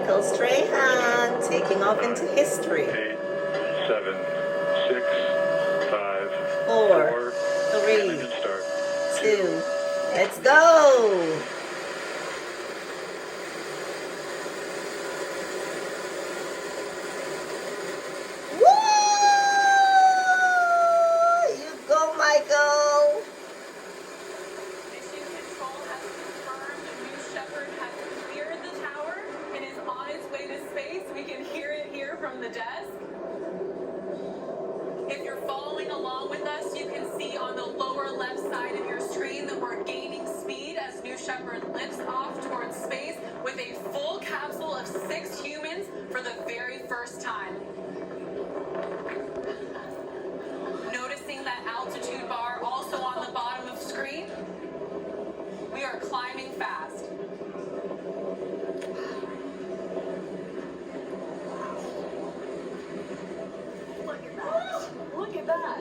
Michael Strahan taking off into history. 8, 7, 6, 5, 4, 3, engine start. 2, let's go! Woo! You go, Michael! Mission Control has confirmed New Shepard has cleared the tower and is on its way to space. We can hear it here from the desk. If you're following along with us, you can see on the lower left side of your screen that we're gaining speed as New Shepard lifts off towards space with a full capsule of 6 humans for the very first time. Noticing that altitude bar also on the bottom of screen? We are climbing fast. Look at that. Look at that.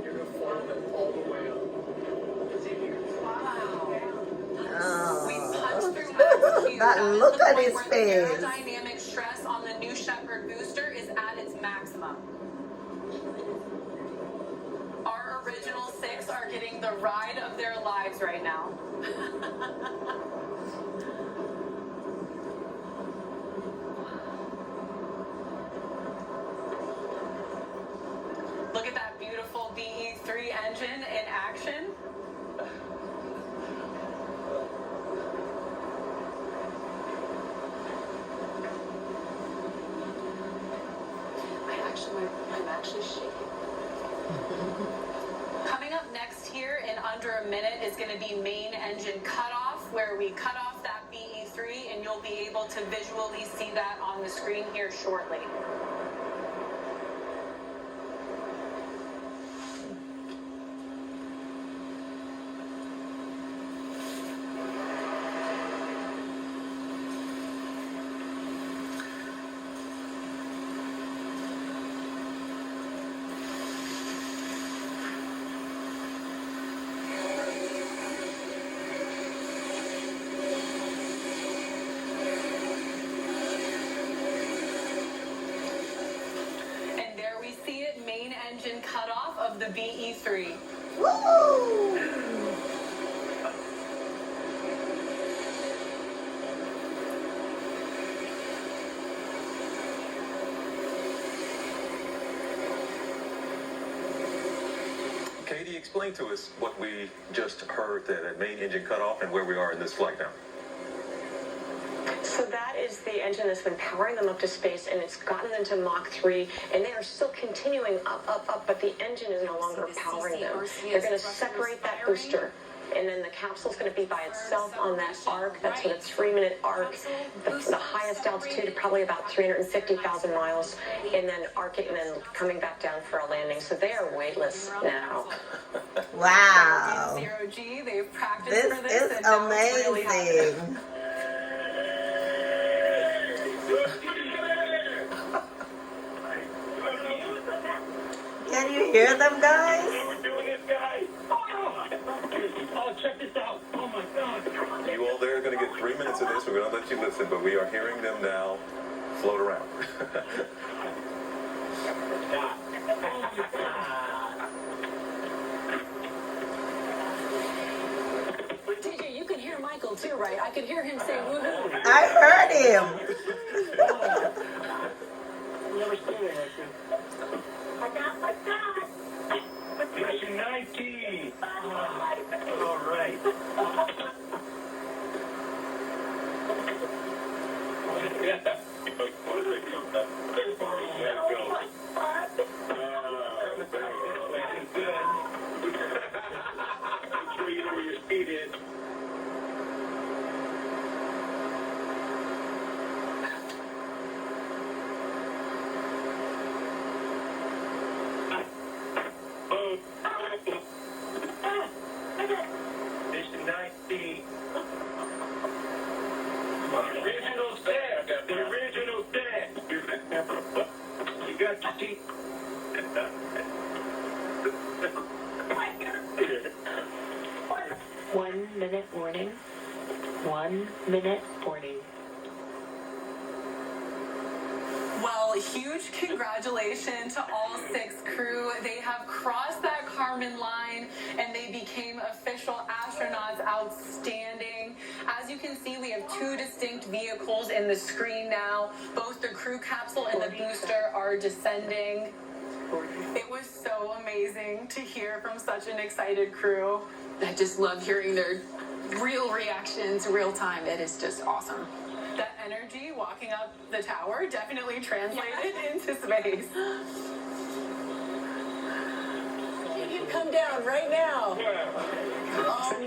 You're going to follow them all the way up. Oh, We punched through altitude. that That is look the on point his where face. the aerodynamic stress on the New Shepard booster is at its maximum. Our original 6 are getting the ride of their lives right now. Look at that beautiful BE-3 engine in action. I'm actually shaking. Coming up next here in under a minute is going to be main engine cutoff, where we cut off that BE-3, and you'll be able to visually see that on the screen here shortly. And there we see it, main engine cutoff of the BE-3. Woo! Katie, explain to us what we just heard, that main engine cutoff, and where we are in this flight now. So that is the engine that's been powering them up to space, and it's gotten into Mach 3, and they are still continuing up, but the engine is no longer powering them. They're going to separate that booster, and then the capsule's going to be by itself on that arc. That's what a 3-minute arc, the highest altitude, probably about 350,000 miles, and then arcing and then coming back down for a landing. So they are weightless now. Wow. Zero G, they've practiced This for this, is and now it's really happening. amazing. Can you hear them, guys? We're doing it, guys. Oh, check this out. Oh, my God. You all there are going to get 3 minutes of this. We're going to let you listen, but we are hearing them now float around. TJ, you can hear Michael too, right? I can hear him say woohoo. I heard him. Never seen it like this. Mission 19. All right. Make sure you know where your speed is. Mission 19. Original set. The original set. You got your seat. Well, huge congratulations to all 6 crew. They have crossed that Kármán line and they became official astronauts. Outstanding. As you can see, we have 2 distinct vehicles in the screen now. Both the crew capsule and the booster are descending. It was so amazing to hear from such an excited crew. I just love hearing their real reactions, real time. It is just awesome. That energy walking up the tower definitely translated into space. You can come down right now.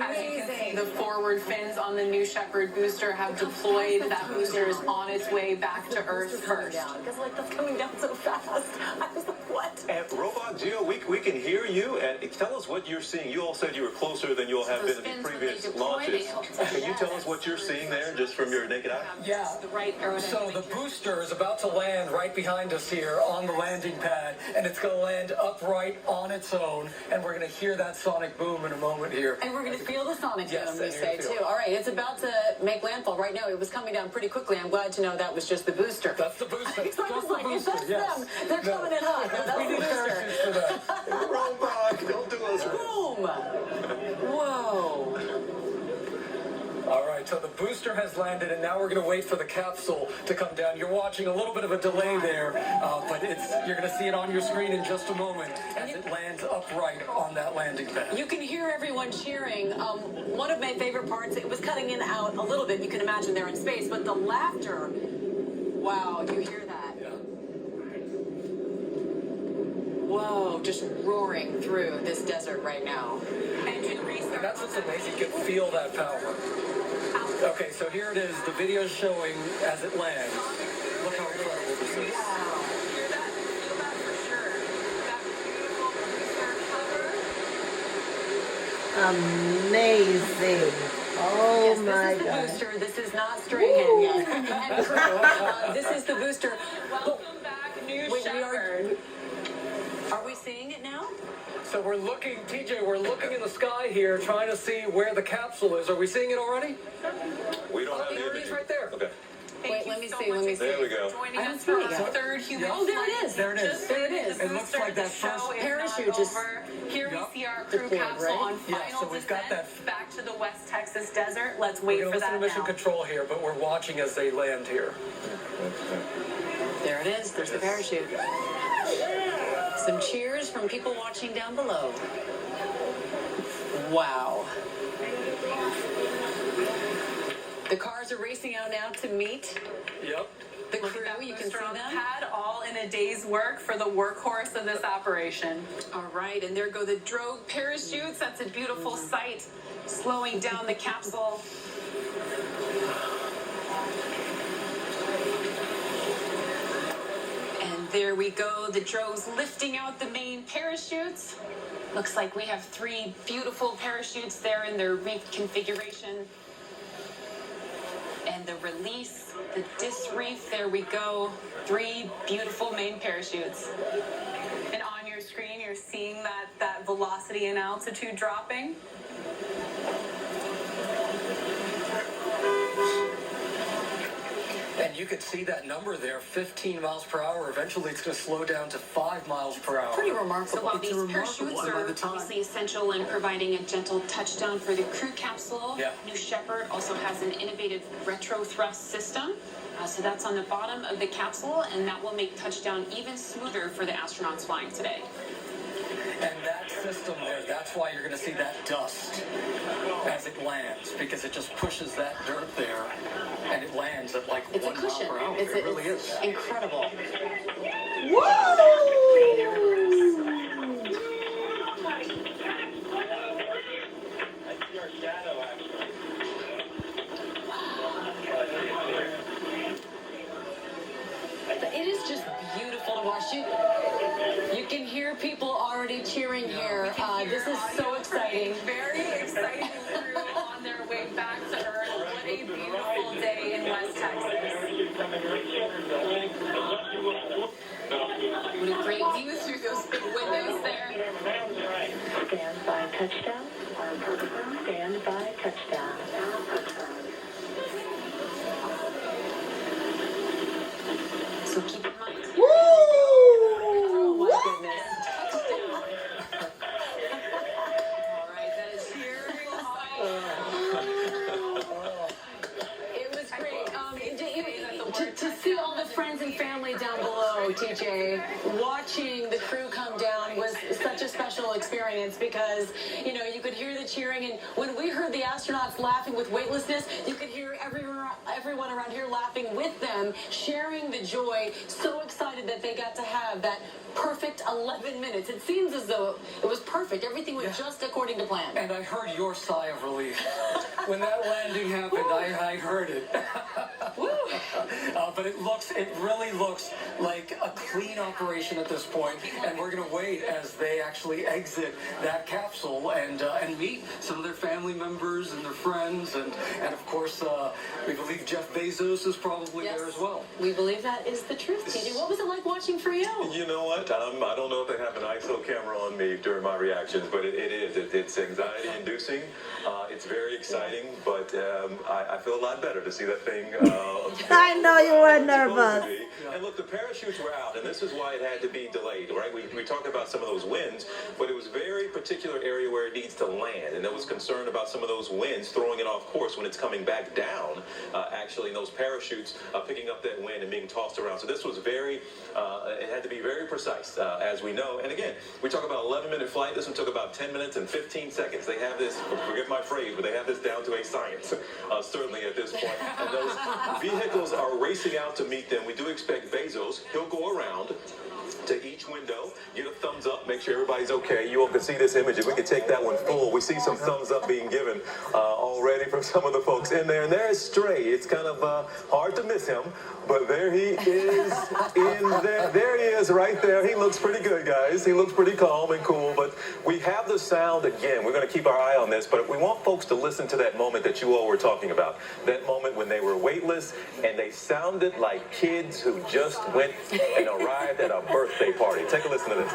As you can see, the forward fins on the New Shepard booster have deployed. That booster is on its way back to Earth first. Because like that's coming down so fast. I was like, what? And Robot Geo, we can hear you. And tell us what you're seeing. You all said you were closer than you all have been in the previous launches. Can you tell us what you're seeing there, just from your naked eye? Yeah. So the booster is about to land right behind us here on the landing pad, and it's going to land upright on its own, and we're going to hear that sonic boom in a moment here. And we're going to feel the sonic boom, Yes, we and say, you'll feel too. it. All right, it's about to make landfall right now. It was coming down pretty quickly. I'm glad to know that was just the booster. That's the booster. I was Just like, the if booster, that's yes. them, they're coming in hot. No, that's We the need booster. parachutes for that. Robot, don't do us. Boom! Whoa. All right, so the booster has landed, and now we're going to wait for the capsule to come down. You're watching a little bit of a delay there, but you're going to see it on your screen in just a moment as it lands upright on that landing pad. You can hear everyone cheering. One of my favorite parts, it was cutting in and out a little bit. You can imagine they're in space, but the laughter, wow, you hear that? Yeah. Whoa, just roaring through this desert right now. Engine restart. And that's what's amazing. You can feel that power. Okay, so here it is. The video's showing as it lands. Look how incredible this is. Hear that? Feel that for sure. That beautiful booster cover. Amazing. Oh Yes, my this is the God. booster. This is not Strahan yet. And crew, this is the booster. Welcome back, New Wait, Shepard. Are we seeing it now? So we're looking, TJ, we're looking in the sky here, trying to see where the capsule is. Are we seeing it already? We don't have There the it image. is right there. Okay. Thank Wait, let you me so see, much let me see. There we go. for joining I don't us see for it our yet. third human Oh, there it flight. is. There it is. Just There it the is. It looks booster, like the that show first is parachute not just- over. Here Yup. we see our crew Deployed, capsule right? on Yeah, final so we've got descent that- back to the West Texas desert. Let's We're wait going for to listen that to mission now. control here, but we're watching as they land here. There it is. There's the parachute. Some cheers from people watching down below. Wow. The cars are racing out now to meet Yep. the Look crew. at that You can booster see on the them. pad, all in a day's work for the workhorse of this operation. All right, and there go the drogue parachutes. That's a beautiful sight, slowing down the capsule. And there we go, the drogues lifting out the main parachutes. Looks like we have 3 beautiful parachutes there in their reconfiguration. And the release, the disreef, there we go. 3 beautiful main parachutes. And on your screen, you're seeing that velocity and altitude dropping. And you can see that number there, 15 miles per hour. Eventually it's going to slow down to 5 miles per hour. Pretty So remarkable. while these parachutes are obviously essential in providing a gentle touchdown for the crew capsule, Yeah. New Shepard also has an innovative retro thrust system. So that's on the bottom of the capsule, and that will make touchdown even smoother for the astronauts flying today. And that system there, that's why you're going to see that dust as it lands, because it just pushes that dirt there, and it lands at like It's a 1 mile cushion. per hour. It's, It really it's is. incredible. Your shadow, actually. It is just beautiful to watch. You can hear people already cheering here. This is so exciting. Very exciting crew on their way back to Earth. What a beautiful day in West Texas. What a great view through those big windows there. Stand by touchdown. Stand by touchdown. So keep in mind, To see all the friends and family down below, TJ, watching the crew come down was such a special experience because, you know, you could hear the cheering, and when we heard the astronauts laughing with weightlessness, you could hear everyone around here laughing with them, sharing the joy, so excited that they got to have that perfect 11 minutes. It seems as though it was perfect. Everything went just according to plan. And I heard your sigh of relief. When that landing happened, I heard it. But it really looks like a clean operation at this point, and we're going to wait as they actually exit that capsule and meet some of their family members and their friends, and of course, we believe Jeff Bezos is probably there as well. We believe that is the truth, TJ. What was it like watching for you? You know what? I don't know if they have an ISO camera on me during my reactions, but it is. It's anxiety-inducing. It's very exciting, but I feel a lot better to see that thing. I know you were nervous. And look, the parachutes were out, and this is why it had to be delayed, right? We talked about some of those winds, but it was a very particular area where it needs to land, and there was concern about some of those winds throwing it off course when it's coming back down, actually, in those parachutes picking up that wind and being tossed around. So this was it had to be very precise, as we know. And again, we talk about 11-minute flight. This one took about 10 minutes and 15 seconds. They have this, forgive my phrase, but they have this down to a science, certainly at this point. And those vehicles are racing out to meet them. We do expect Bezos. He'll go around to each window, get a thumbs up, make sure everybody's okay. You all can see this image. If we could take that one full, we see some thumbs up being given already from some of the folks in there. And there's Stray. It's kind of hard to miss him, but there he is in there. There he is right there. He looks pretty good, guys. He looks pretty calm and cool, but we have the sound again. We're going to keep our eye on this, but we want folks to listen to that moment that you all were talking about. That moment when they were weightless and they sounded like kids who just went and arrived at a birthday party. Take a listen to this.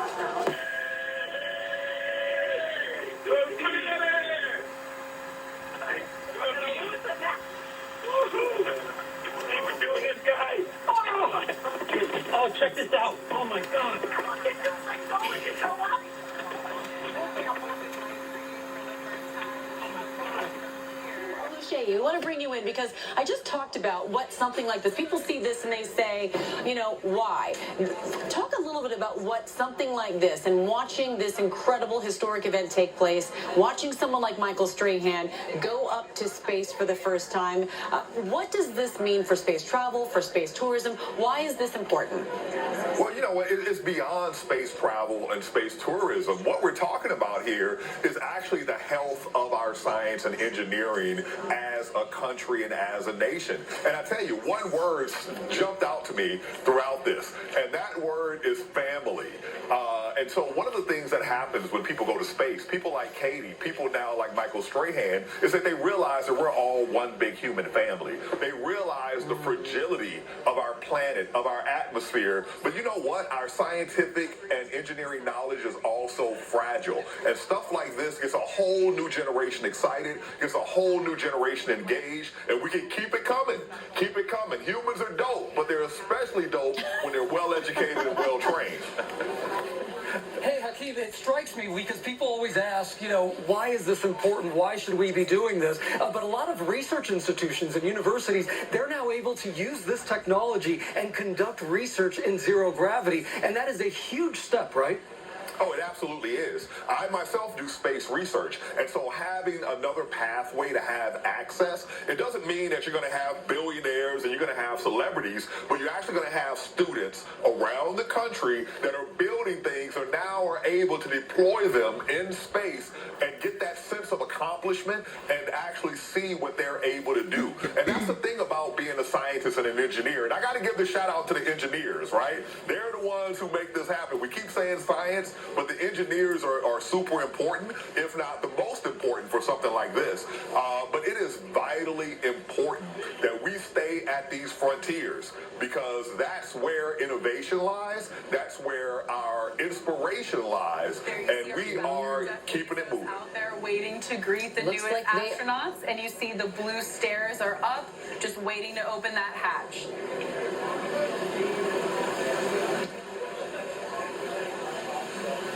Oh, check this out. Oh, my God. We want to bring you in because I just talked about what something like this. People see this and they say, you know, why? Talk a little bit about what something like this and watching this incredible historic event take place, watching someone like Michael Strahan go up to space for the first time. What does this mean for space travel, for space tourism? Why is this important? Well, you know, it's beyond space travel and space tourism. What we're talking about here is actually the health of our science and engineering as a country and as a nation. And I tell you, one word jumped out to me throughout this, and that word is family. And so one of the things that happens when people go to space, people like Katie, people now like Michael Strahan, is that they realize that we're all one big human family. They realize the fragility of our planet, of our atmosphere. But you know what? Our scientific and engineering knowledge is also fragile. And stuff like this gets a whole new generation excited, gets a whole new generation engaged, and we can keep it coming. Keep it coming. Humans are dope, but they're especially dope when they're well-educated and well-trained. Hey, Hakeem, it strikes me because people always ask, you know, why is this important? Why should we be doing this? But a lot of research institutions and universities, they're now able to use this technology and conduct research in zero gravity. And that is a huge step, right? Oh, it absolutely is. I myself do space research, and so having another pathway to have access, it doesn't mean that you're going to have billionaires and you're going to have celebrities, but you're actually going to have students around the country that are building things or now are able to deploy them in space and get that sense of accomplishment and actually see what they're able to do. And that's the thing about being a scientist and an engineer. And I got to give the shout out to the engineers, right? They're the ones who make this happen. We keep saying science, but the engineers are super important, if not the most important for something like this. But it is vitally important that we stay at these frontiers because that's where innovation lies, that's where our inspiration lies, and we are keeping it moving. Out there waiting to greet the newest astronauts, and you see the blue stairs are up, just waiting to open that hatch.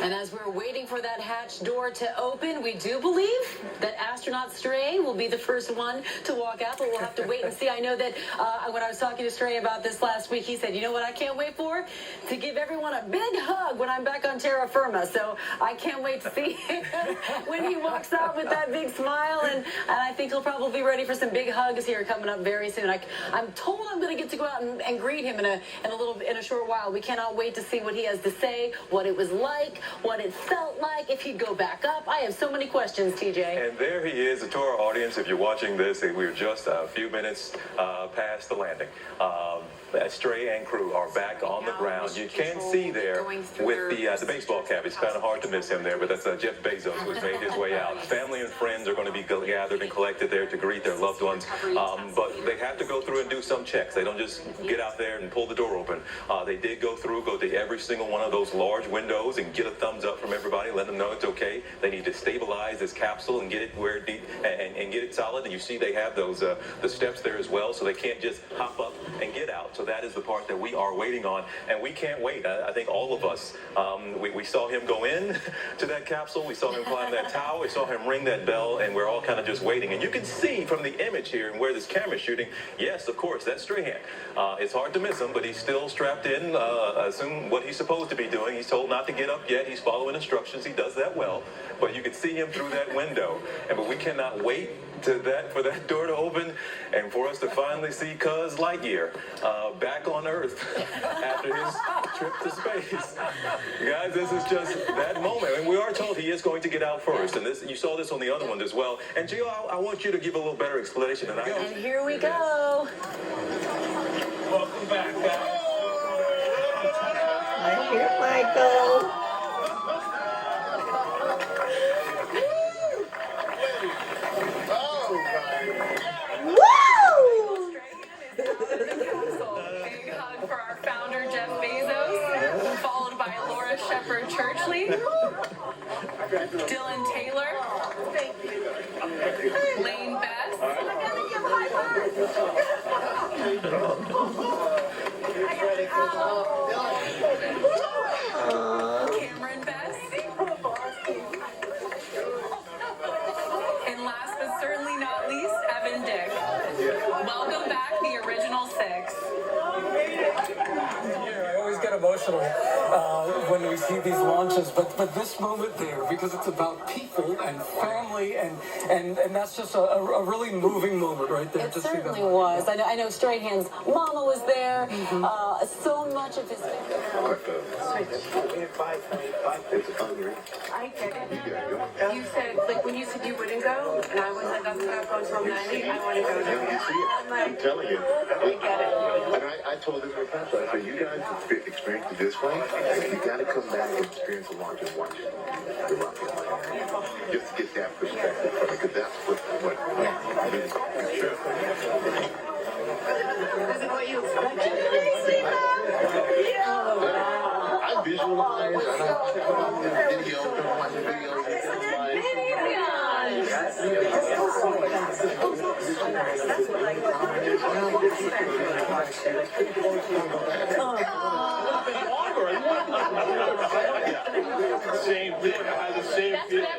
And as we're waiting for that hatch door to open, we do believe that astronaut Stray will be the first one to walk out, but we'll have to wait and see. I know that when I was talking to Stray about this last week, he said, you know what I can't wait for? To give everyone a big hug when I'm back on terra firma. So I can't wait to see him when he walks out with that big smile, and I think he'll probably be ready for some big hugs here coming up very soon. I'm told I'm going to get to go out and greet him in a short while. We cannot wait to see what he has to say, what it was like, what it felt like, if he'd go back up. I have so many questions, TJ. And there he is. To our audience, if you're watching this, we were just a few minutes past the landing. Stray and crew are back on the ground. You can see there with the baseball cap. It's kind of hard to miss him there, but that's Jeff Bezos who's made his way out. Family and friends are going to be gathered and collected there to greet their loved ones. But they have to go through and do some checks. They don't just get out there and pull the door open. They did go to every single one of those large windows and get a thumbs up from everybody, let them know it's okay. They need to stabilize this capsule and get it where it and get it solid. And you see they have those the steps there as well, so they can't just hop up and get out. So that is the part that we are waiting on, and we can't wait. I think all of us, we saw him go in to that capsule. We saw him climb that tower. We saw him ring that bell, and we're all kind of just waiting. And you can see from the image here and where this camera's shooting, yes, of course, that's Strahan. It's hard to miss him, but he's still strapped in, assume what he's supposed to be doing. He's told not to get up yet. He's following instructions. He does that well, but you can see him through that window. But we cannot wait for that door to open and for us to finally see Cuz Lightyear back on Earth after his trip to space. Guys, this is just that moment. And we are told he is going to get out first. And this, you saw this on the other ones as well. And Gio, I want you to give a little better explanation than I do. And here we go. Welcome back, guys. I'm here, Michael. Big hug for our founder, Jeff Bezos, followed by Laura Shepard Churchley, Dylan Taylor, Lane Bess, Cameron Bess, and last but certainly not least, Evan Dick. Welcome back, the original six. I always get emotional when we see these launches, but this moment there, because it's about people and family, and that's just a really moving moment right there. It certainly was. I know Strahan's mama was there. So much of his family. I get it. You said, like, when you said you wouldn't go, and I was like, I'm going to go till 90, I want to go there. You see it. I'm like, I'm telling you. I get it. And I told this to my I said, you guys experience it this way, you got to come back and experience the launch and watch the rocket launch. Just to get that perspective from it, because that's what it is. Sure. Is it what you expected? I visualize, I don't check out the videos, don't watch the videos. Same thing. I had the same feeling.